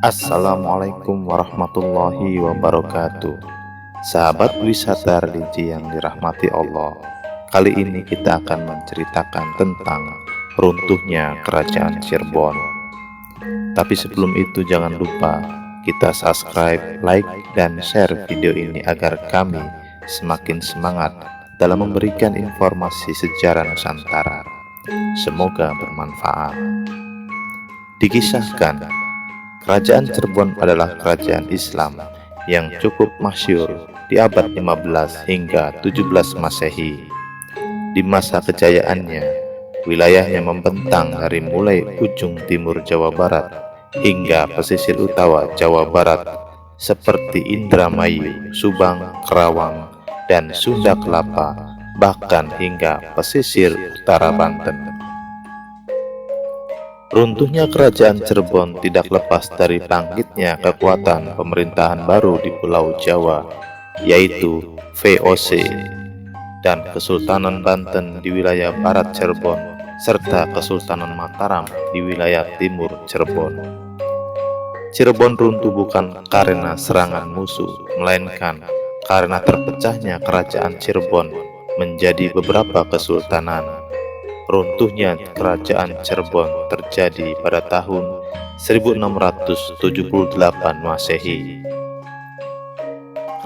Assalamualaikum warahmatullahi wabarakatuh. Sahabat wisata religi yang dirahmati Allah, kali ini kita akan menceritakan tentang runtuhnya Kerajaan Cirebon. Tapi sebelum itu jangan lupa kita subscribe, like, dan share video ini agar kami semakin semangat dalam memberikan informasi sejarah Nusantara. Semoga bermanfaat. Dikisahkan, Kerajaan Cirebon adalah kerajaan Islam yang cukup masyhur di abad 15 hingga 17 Masehi. Di masa kejayaannya, wilayahnya membentang dari mulai ujung timur Jawa Barat hingga pesisir utara Jawa Barat seperti Indramayu, Subang, Kerawang, dan Sunda Kelapa, bahkan hingga pesisir utara Banten. Runtuhnya Kerajaan Cirebon tidak lepas dari bangkitnya kekuatan pemerintahan baru di Pulau Jawa, yaitu VOC, dan Kesultanan Banten di wilayah barat Cirebon, serta Kesultanan Mataram di wilayah timur Cirebon. Cirebon runtuh bukan karena serangan musuh, melainkan karena terpecahnya Kerajaan Cirebon menjadi beberapa kesultanan. Runtuhnya Kerajaan Cirebon terjadi pada tahun 1678 Masehi.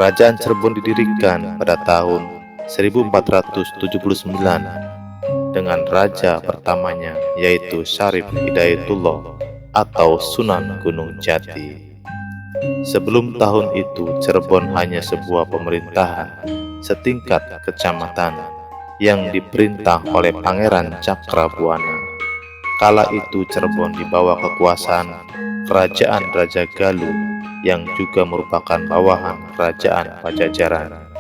Kerajaan Cirebon didirikan pada tahun 1479 dengan raja pertamanya, yaitu Syarif Hidayatullah atau Sunan Gunung Jati. Sebelum tahun itu, Cirebon hanya sebuah pemerintahan setingkat kecamatan yang diperintah oleh Pangeran Cakrabuana. Kala itu Cirebon di bawah kekuasaan Kerajaan Raja Galuh yang juga merupakan bawahan Kerajaan Pajajaran.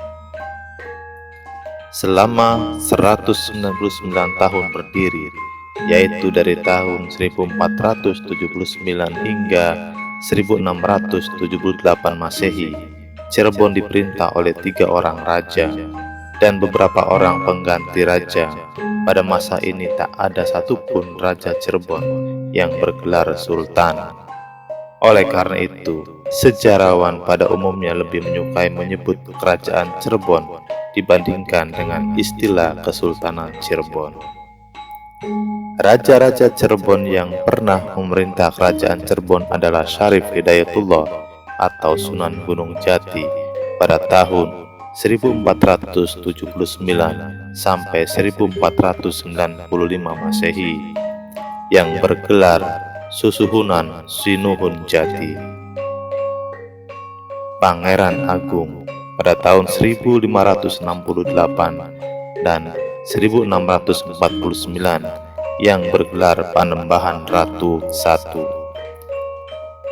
Selama 199 tahun berdiri, yaitu dari tahun 1479 hingga 1678 Masehi, Cirebon diperintah oleh 3 orang raja dan beberapa orang pengganti raja. Pada masa ini tak ada satupun raja Cirebon yang bergelar sultan. Oleh karena itu, sejarawan pada umumnya lebih menyukai menyebut kerajaan Cirebon dibandingkan dengan istilah Kesultanan Cirebon. Raja-raja Cirebon yang pernah memerintah kerajaan Cirebon adalah Syarif Hidayatullah atau Sunan Gunung Jati pada tahun 1479 sampai 1495 Masehi yang bergelar Susuhunan Sinuhun Jati. Pangeran Agung pada tahun 1568 dan 1649 yang bergelar Panembahan Ratu I,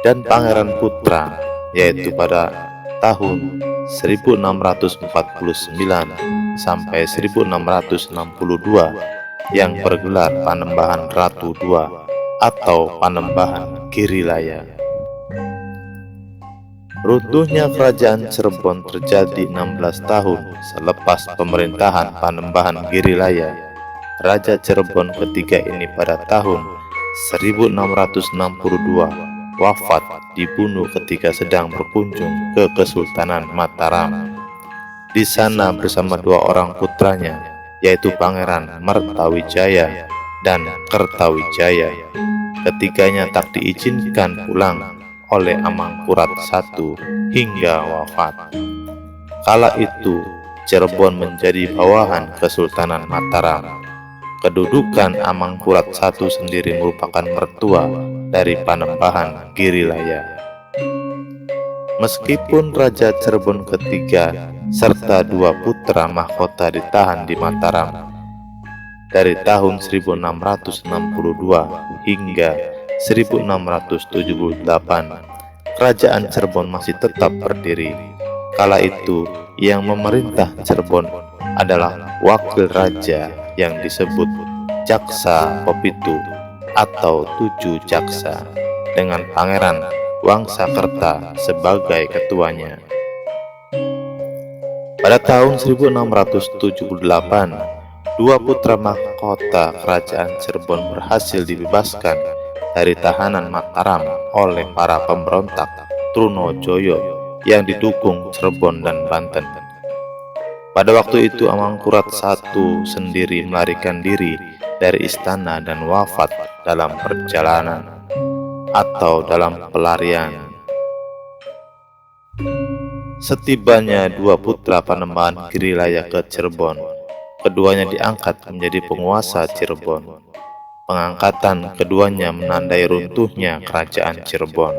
dan Pangeran Putra yaitu pada tahun 1649 sampai 1662 yang bergelar Panembahan Ratu II atau Panembahan Girilaya. Runtuhnya Kerajaan Cirebon terjadi 16 tahun selepas pemerintahan Panembahan Girilaya. Raja Cirebon ketiga ini pada tahun 1662 wafat dibunuh ketika sedang berkunjung ke Kesultanan Mataram. Di sana bersama 2 orang putranya, yaitu Pangeran Mertawijaya dan Kertawijaya. Ketiganya tak diizinkan pulang oleh Amangkurat I hingga wafat. Kala itu Cirebon menjadi bawahan Kesultanan Mataram. Kedudukan Amangkurat I sendiri merupakan mertua dari Panembahan Girilaya. Meskipun Raja Cirebon ketiga serta 2 putra mahkota ditahan di Mataram dari tahun 1662 hingga 1678, Kerajaan Cirebon masih tetap berdiri. Kala itu yang memerintah Cirebon adalah wakil raja yang disebut Jaksa Pepitu atau 7 jaksa, dengan Pangeran Wangsakerta sebagai ketuanya. Pada tahun 1678, 2 putra mahkota Kerajaan Cirebon berhasil dibebaskan dari tahanan Mataram oleh para pemberontak Trunojoyo yang didukung Cirebon dan Banten. Pada waktu itu Amangkurat I sendiri melarikan diri dari istana dan wafat dalam perjalanan atau dalam pelarian. Setibanya dua putra Panembahan Girilaya ke Cirebon, keduanya diangkat menjadi penguasa Cirebon. Pengangkatan keduanya menandai runtuhnya kerajaan Cirebon,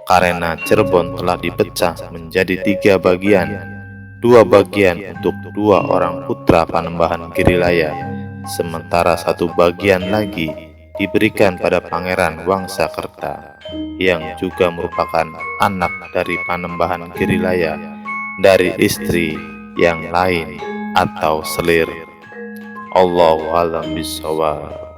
karena Cirebon telah dipecah menjadi 3 bagian, 2 bagian untuk 2 orang putra Panembahan Girilaya, sementara 1 bagian lagi diberikan pada Pangeran Wangsakerta, yang juga merupakan anak dari Panembahan Girilaya dari istri yang lain atau selir. Allahu a'lam bishawab.